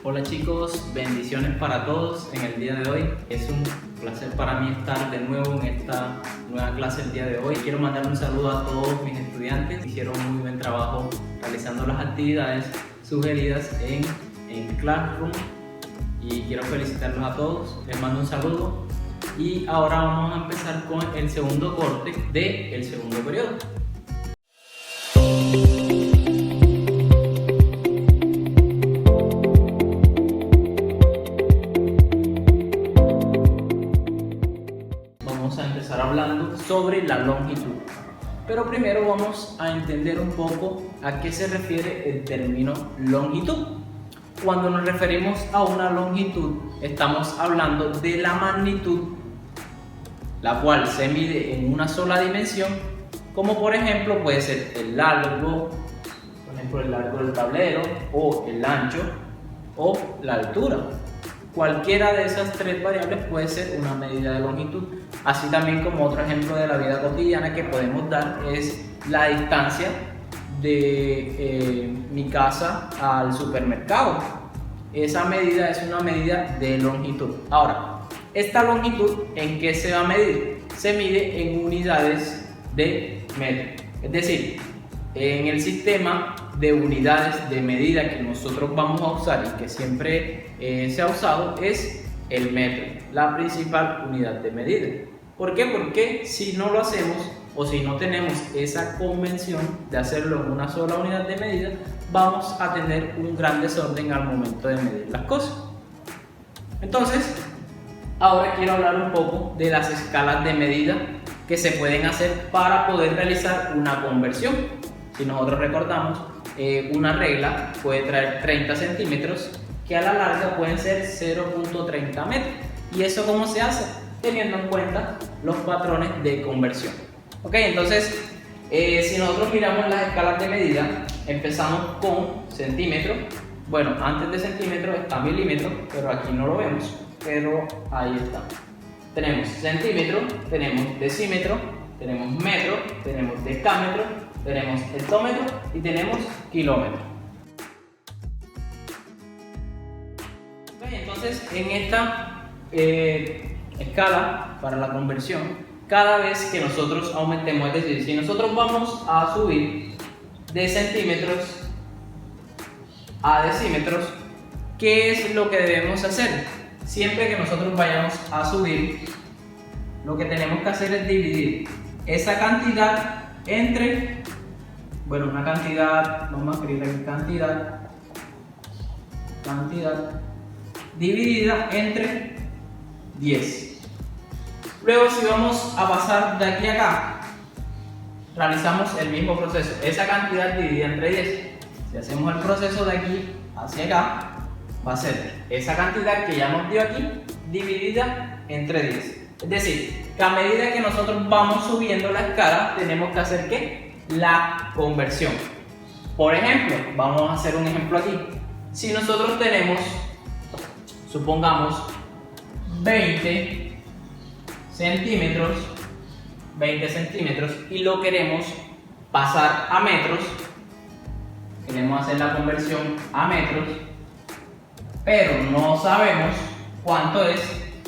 Hola chicos, bendiciones para todos en el día de hoy. Es un placer para mí estar de nuevo en esta nueva clase el día de hoy. Quiero mandar un saludo a todos mis estudiantes. Hicieron muy buen trabajo realizando las actividades sugeridas en Classroom y quiero felicitarlos a todos. Les mando un saludo y ahora vamos a empezar con el segundo corte del segundo periodo. Vamos a empezar hablando sobre la longitud, pero primero vamos a entender un poco a qué se refiere el término longitud. Cuando nos referimos a una longitud, estamos hablando de la magnitud, la cual se mide en una sola dimensión, como por ejemplo puede ser el largo, por ejemplo el largo del tablero, o el ancho, o la altura. Cualquiera de esas tres variables puede ser una medida de longitud. Así también como otro ejemplo de la vida cotidiana que podemos dar es la distancia de mi casa al supermercado. Esa medida es una medida de longitud. Ahora, esta longitud, ¿en qué se va a medir? Se mide en unidades de metro. Es decir, en el sistema de unidades de medida que nosotros vamos a usar y que siempre se ha usado es el metro, la principal unidad de medida. ¿Por qué? Porque si no lo hacemos o si no tenemos esa convención de hacerlo en una sola unidad de medida, vamos a tener un gran desorden al momento de medir las cosas. Entonces, ahora quiero hablar un poco de las escalas de medida que se pueden hacer para poder realizar una conversión. Si nosotros recordamos, una regla puede traer 30 centímetros que a la larga pueden ser 0.30 metros. ¿Y eso cómo se hace? Teniendo en cuenta los patrones de conversión. Ok, entonces si nosotros miramos las escalas de medida, empezamos con centímetros. Bueno, antes de centímetros está milímetro, pero aquí no lo vemos, pero ahí está. Tenemos centímetro, tenemos decímetro, tenemos metro, tenemos decámetro, tenemos hectómetro y tenemos kilómetro. Okay, entonces en esta escala para la conversión, cada vez que nosotros aumentemos, es decir, si nosotros vamos a subir de centímetros a decímetros, ¿qué es lo que debemos hacer? Siempre que nosotros vayamos a subir, lo que tenemos que hacer es dividir esa cantidad entre, bueno, una cantidad, vamos a escribir aquí cantidad dividida entre 10. Luego, si vamos a pasar de aquí a acá, realizamos el mismo proceso, esa cantidad dividida entre 10. Si hacemos el proceso de aquí hacia acá, va a ser esa cantidad que ya nos dio aquí dividida entre 10. Es decir, que a medida que nosotros vamos subiendo la escala, tenemos que hacer ¿qué? La conversión. Por ejemplo, vamos a hacer un ejemplo aquí. Si nosotros tenemos, supongamos, 20 centímetros y lo queremos pasar a metros, queremos hacer la conversión a metros, pero no sabemos cuánto es,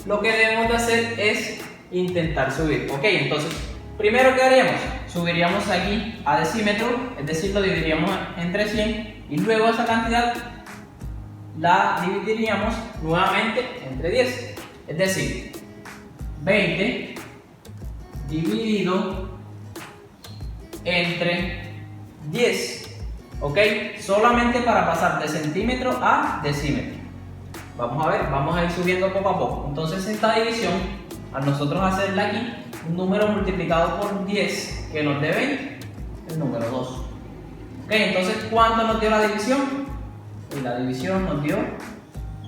lo que debemos de hacer es intentar subir. Ok, entonces, primero ¿qué haríamos? Subiríamos aquí a decímetro, es decir, lo dividiríamos entre 100 y luego esa cantidad la dividiríamos nuevamente entre 10. Es decir, 20 dividido entre 10. Ok, solamente para pasar de centímetro a decímetro. Vamos a ver, vamos a ir subiendo poco a poco. Entonces esta división, al nosotros hacerla aquí, un número multiplicado por 10 que nos dé 20, el número 2. Ok, entonces ¿cuánto nos dio la división? Y la división nos dio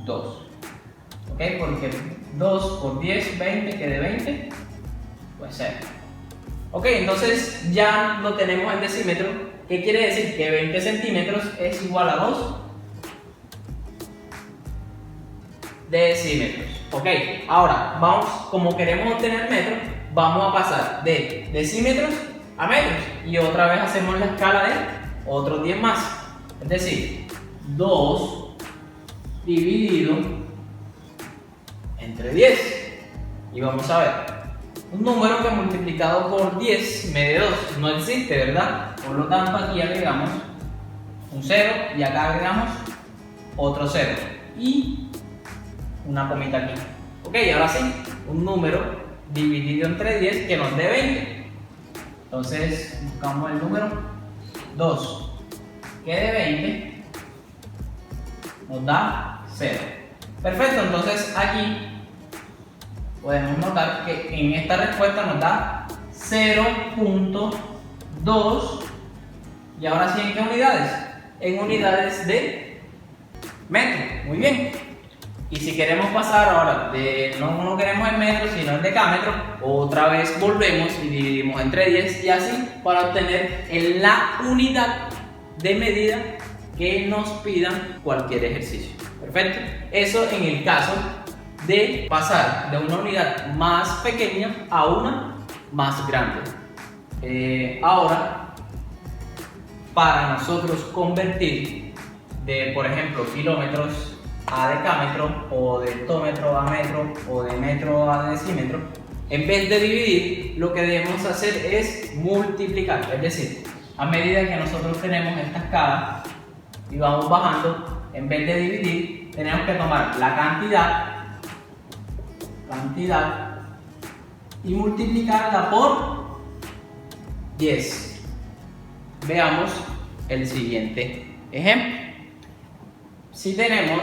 2. Ok, porque 2 por 10, 20, que de 20, pues 0. Ok, entonces ya lo tenemos en decímetro. ¿Qué quiere decir? Que 20 centímetros es igual a 2 decímetros. Ok, ahora vamos, como queremos obtener metros, vamos a pasar de decímetros a metros y otra vez hacemos la escala de otros 10 más. Es decir, 2 dividido entre 10. Y vamos a ver, un número que multiplicado por 10 me dé 2, no existe, ¿verdad? Por lo tanto aquí agregamos un 0 y acá agregamos otro 0 y una comita aquí. Ok, ahora sí, un número dividido entre 10 que nos dé 20. Entonces buscamos el número 2 que de 20 nos da 0. Perfecto, entonces aquí podemos notar que en esta respuesta nos da 0.2. Y ahora sí, ¿en qué unidades? En unidades de metro. Muy bien. Y si queremos pasar ahora de, no queremos en metro, sino en decámetro, otra vez volvemos y dividimos entre 10 y así para obtener en la unidad de medida que nos pidan cualquier ejercicio. Perfecto. Eso en el caso de pasar de una unidad más pequeña a una más grande. Ahora, para nosotros convertir de, por ejemplo, kilómetros a decámetro, o de hectómetro a metro, o de metro a decímetro, en vez de dividir, lo que debemos hacer es multiplicar. Es decir, a medida que nosotros tenemos esta escala y vamos bajando, en vez de dividir, tenemos que tomar la cantidad y multiplicarla por 10. Veamos el siguiente ejemplo. Si tenemos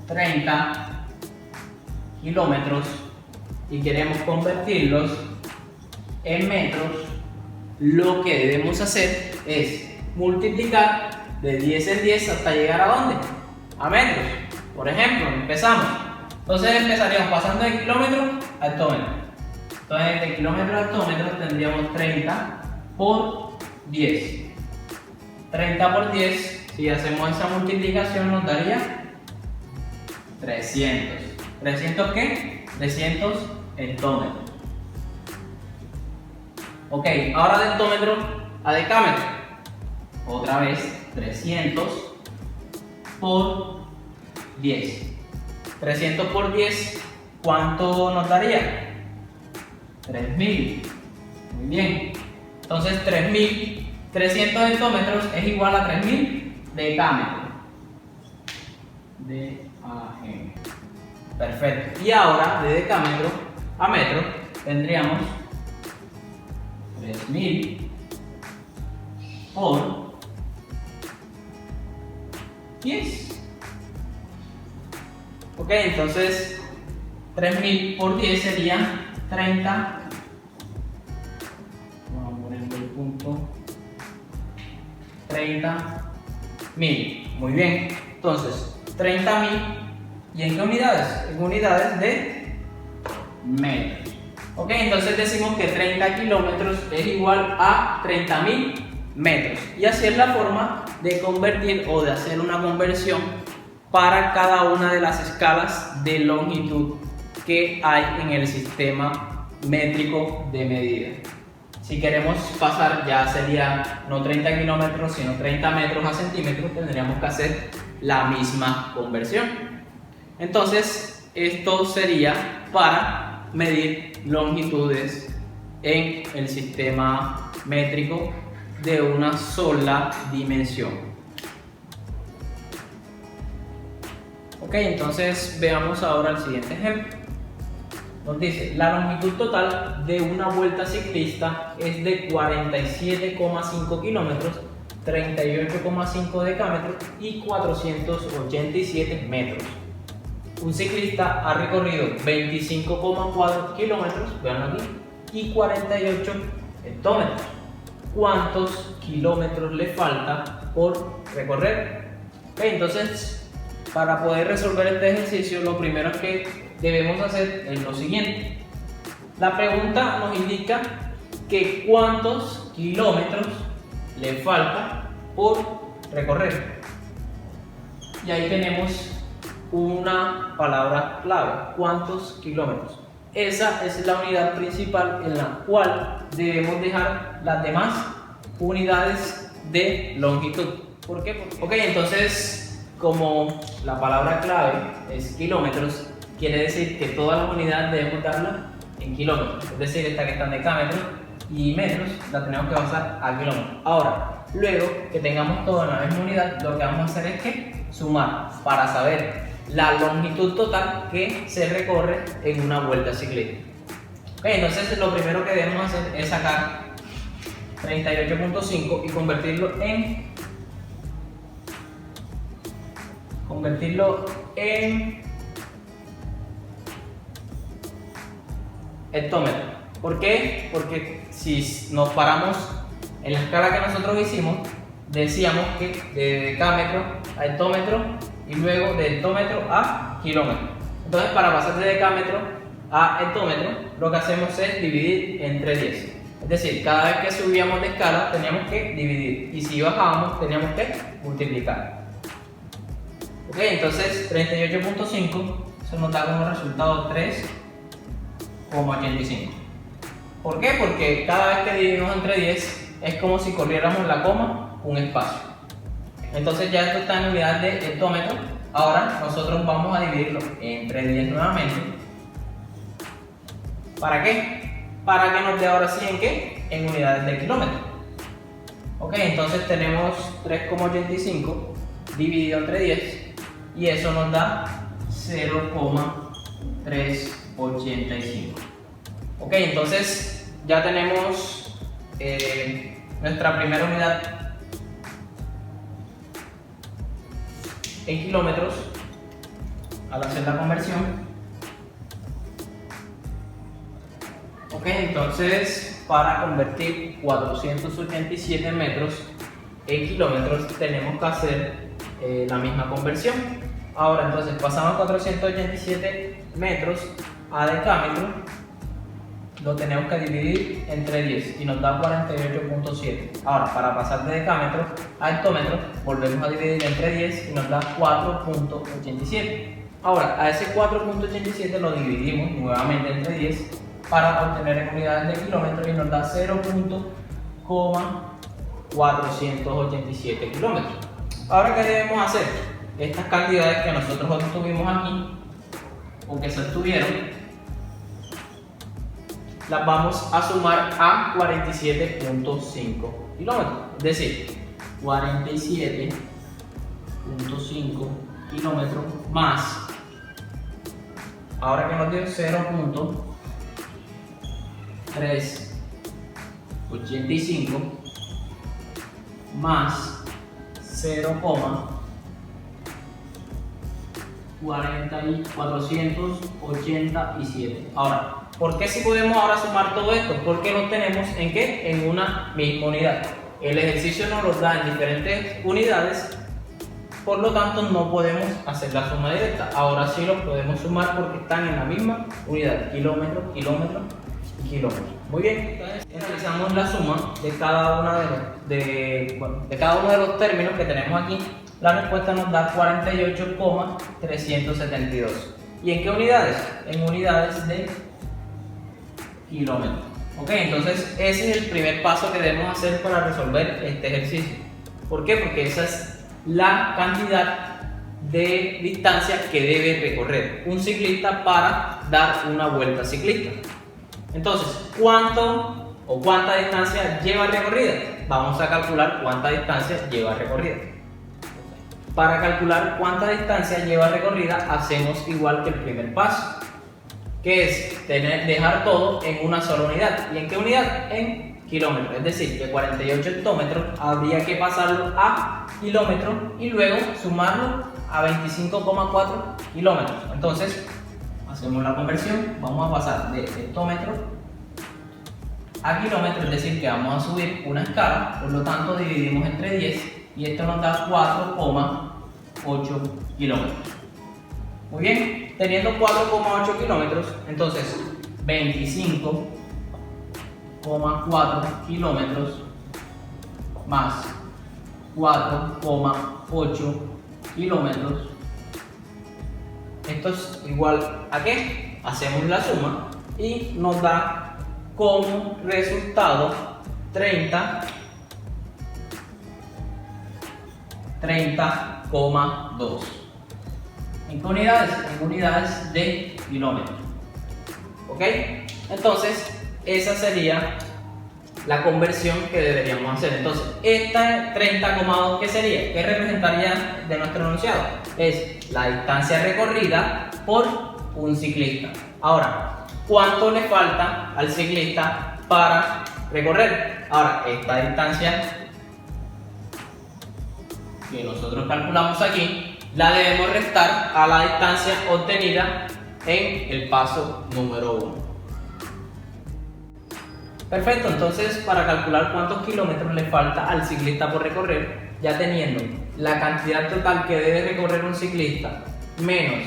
30 kilómetros y queremos convertirlos en metros, lo que debemos hacer es multiplicar de 10 en 10 hasta llegar a ¿dónde? A metros. Por ejemplo, empezamos. Entonces empezaríamos pasando de kilómetro a hectómetro. Entonces de kilómetro a hectómetro tendríamos 30 por 10. 30 por 10, si hacemos esa multiplicación nos daría 300. ¿300 qué? 300 hectómetros. Ok, ahora de hectómetro a decámetro. Otra vez 300 por 10. 300 por 10, ¿cuánto nos daría? 3000. Muy bien. Entonces 3300 hectómetros es igual a 3000 decámetros. Perfecto. Y ahora de decámetro a metro tendríamos 3000 por 10. Ok, entonces 3000 por 10 sería 30. Vamos a poner el punto 30.000. Muy bien, entonces 30.000. ¿Y en qué unidades? En unidades de metros. Ok, entonces decimos que 30 kilómetros es igual a 30.000 metros. Y así es la forma de convertir o de hacer una conversión para cada una de las escalas de longitud que hay en el sistema métrico de medida. Si queremos pasar, ya sería no 30 kilómetros, sino 30 metros a centímetros, tendríamos que hacer la misma conversión. Entonces, esto sería para medir longitudes en el sistema métrico de una sola dimensión. Ok, entonces veamos ahora el siguiente ejemplo. Nos dice, la longitud total de una vuelta ciclista es de 47,5 kilómetros, 38,5 decámetros y 487 metros. Un ciclista ha recorrido 25,4 kilómetros, vean aquí, y 48 hectómetros. ¿Cuántos kilómetros le falta por recorrer? Okay, entonces, para poder resolver este ejercicio, lo primero que debemos hacer es lo siguiente. La pregunta nos indica que cuántos kilómetros le falta por recorrer. Y ahí tenemos una palabra clave, ¿cuántos kilómetros? Esa es la unidad principal en la cual debemos dejar las demás unidades de longitud. ¿Por qué? Ok, entonces como la palabra clave es kilómetros, quiere decir que todas las unidades debemos darlas en kilómetros. Es decir, esta que está en decámetros y metros la tenemos que pasar a kilómetros. Ahora, luego que tengamos todo en la misma unidad, lo que vamos a hacer es que sumar para saber la longitud total que se recorre en una vuelta ciclista. Entonces lo primero que debemos hacer es sacar 38.5 y convertirlo en hectómetro. ¿Por qué? Porque si nos paramos en la escala que nosotros hicimos, decíamos que de decámetro a hectómetro y luego de hectómetro a kilómetro. Entonces, para pasar de decámetro a hectómetro, lo que hacemos es dividir entre 10. Es decir, cada vez que subíamos de escala teníamos que dividir y si bajábamos teníamos que multiplicar. Ok, entonces 38.5, eso nos da como resultado 3,85. ¿Por qué? Porque cada vez que dividimos entre 10 es como si corriéramos la coma un espacio. Entonces ya esto está en unidad de hectómetro. Ahora nosotros vamos a dividirlo entre 10 nuevamente. ¿Para qué? Para que nos dé ahora sí en qué? En unidades de kilómetro. Ok, entonces tenemos 3,85 dividido entre 10 y eso nos da 0,385. Ok, entonces ya tenemos nuestra primera unidad en kilómetros al hacer la conversión. Ok, entonces para convertir 487 metros en kilómetros tenemos que hacer la misma conversión. Ahora entonces pasamos 487 metros a decámetro, lo tenemos que dividir entre 10 y nos da 48.7. Ahora para pasar de decámetro a hectómetro volvemos a dividir entre 10 y nos da 4.87. Ahora a ese 4.87 lo dividimos nuevamente entre 10 para obtener en unidades de kilómetros y nos da 0,487 kilómetros. Ahora, ¿qué debemos hacer? Estas cantidades que nosotros obtuvimos aquí, o que se obtuvieron, las vamos a sumar a 47.5 kilómetros. Es decir, 47.5 kilómetros más, ahora que nos dio 0.385 más 0,487. Ahora, ¿por qué si podemos ahora sumar todo esto? Porque lo tenemos en ¿qué? En una misma unidad. El ejercicio nos los da en diferentes unidades, por lo tanto no podemos hacer la suma directa. Ahora sí los podemos sumar porque están en la misma unidad: kilómetro, kilómetro y kilómetro. Muy bien, entonces realizamos la suma de cada uno de los términos que tenemos aquí. La respuesta nos da 48,372. ¿Y en qué unidades? En unidades de kilómetros. Ok, entonces ese es el primer paso que debemos hacer para resolver este ejercicio. ¿Por qué? Porque esa es la cantidad de distancia que debe recorrer un ciclista para dar una vuelta ciclista. Entonces, ¿cuánto o cuánta distancia lleva recorrida? Vamos a calcular cuánta distancia lleva recorrida. Para calcular cuánta distancia lleva recorrida, hacemos igual que el primer paso, que es dejar todo en una sola unidad. ¿Y en qué unidad? En kilómetros. Es decir, que 48 hectómetros habría que pasarlo a kilómetros y luego sumarlo a 25,4 kilómetros. Entonces, hacemos la conversión, vamos a pasar de hectómetro a kilómetro, es decir, que vamos a subir una escala, por lo tanto dividimos entre 10 y esto nos da 4,8 kilómetros. Muy bien, teniendo 4,8 kilómetros, entonces 25,4 kilómetros más 4,8 kilómetros. Esto es igual a ¿qué? Hacemos la suma y nos da como resultado 30,2. ¿En qué unidades? En unidades de kilómetro. ¿Ok? Entonces, esa sería la conversión que deberíamos hacer. Entonces, esta 30,2, ¿qué sería? ¿Qué representaría de nuestro enunciado? Es la distancia recorrida por un ciclista. Ahora, ¿cuánto le falta al ciclista para recorrer? Ahora, esta distancia que nosotros calculamos aquí, la debemos restar a la distancia obtenida en el paso número 1. Perfecto, entonces para calcular cuántos kilómetros le falta al ciclista por recorrer, ya teniendo la cantidad total que debe recorrer un ciclista menos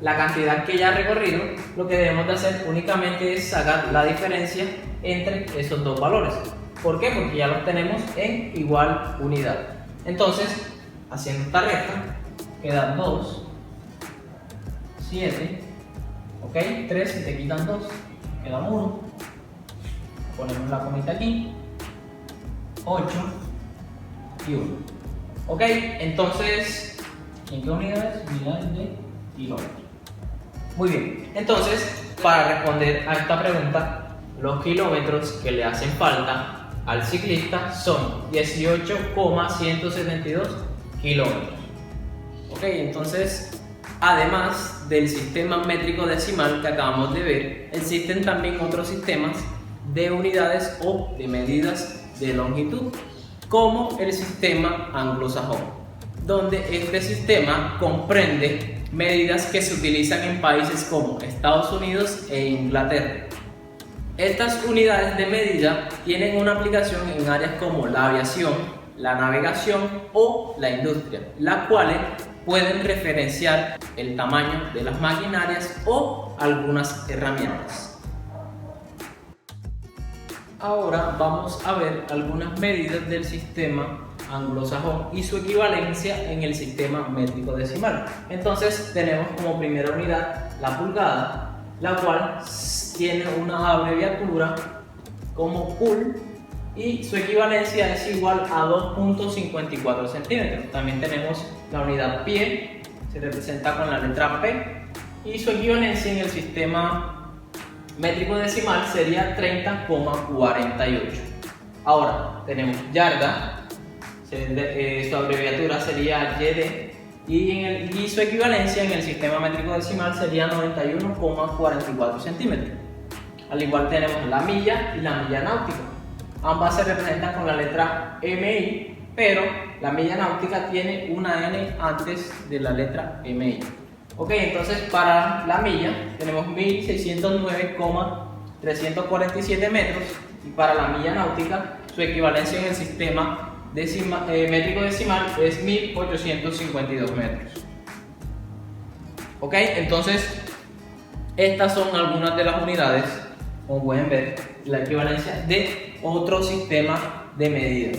la cantidad que ya ha recorrido, lo que debemos de hacer únicamente es sacar la diferencia entre esos dos valores. ¿Por qué? Porque ya los tenemos en igual unidad. Entonces, haciendo esta recta, quedan 2, 7, ok, 3, si te quitan 2, queda 1, ponemos la comita aquí, 8 y 1, ok. Entonces, ¿en qué unidades? Unidades de kilómetros. Muy bien, entonces, para responder a esta pregunta, los kilómetros que le hacen falta al ciclista son 18,172 kilómetros. Ok, entonces, además del sistema métrico decimal que acabamos de ver, existen también otros sistemas de unidades o de medidas de longitud, como el sistema anglosajón, donde este sistema comprende medidas que se utilizan en países como Estados Unidos e Inglaterra. Estas unidades de medida tienen una aplicación en áreas como la aviación, la navegación o la industria, las cuales pueden referenciar el tamaño de las maquinarias o algunas herramientas. Ahora vamos a ver algunas medidas del sistema anglosajón y su equivalencia en el sistema métrico decimal. Entonces tenemos como primera unidad la pulgada, la cual tiene una abreviatura como pul y su equivalencia es igual a 2.54 centímetros. También tenemos la unidad pie, se representa con la letra P, y su equivalencia en el sistema métrico decimal sería 30,48. Ahora tenemos yarda, su abreviatura sería YD, y su equivalencia en el sistema métrico decimal sería 91,44 centímetros. Al igual tenemos la milla y la milla náutica. Ambas se representan con la letra MI, pero la milla náutica tiene una N antes de la letra MI. Ok, entonces para la milla tenemos 1609,347 metros, y para la milla náutica su equivalencia en el sistema métrico decimal es 1852 metros. Ok, entonces estas son algunas de las unidades, como pueden ver, la equivalencia de otro sistema de medida.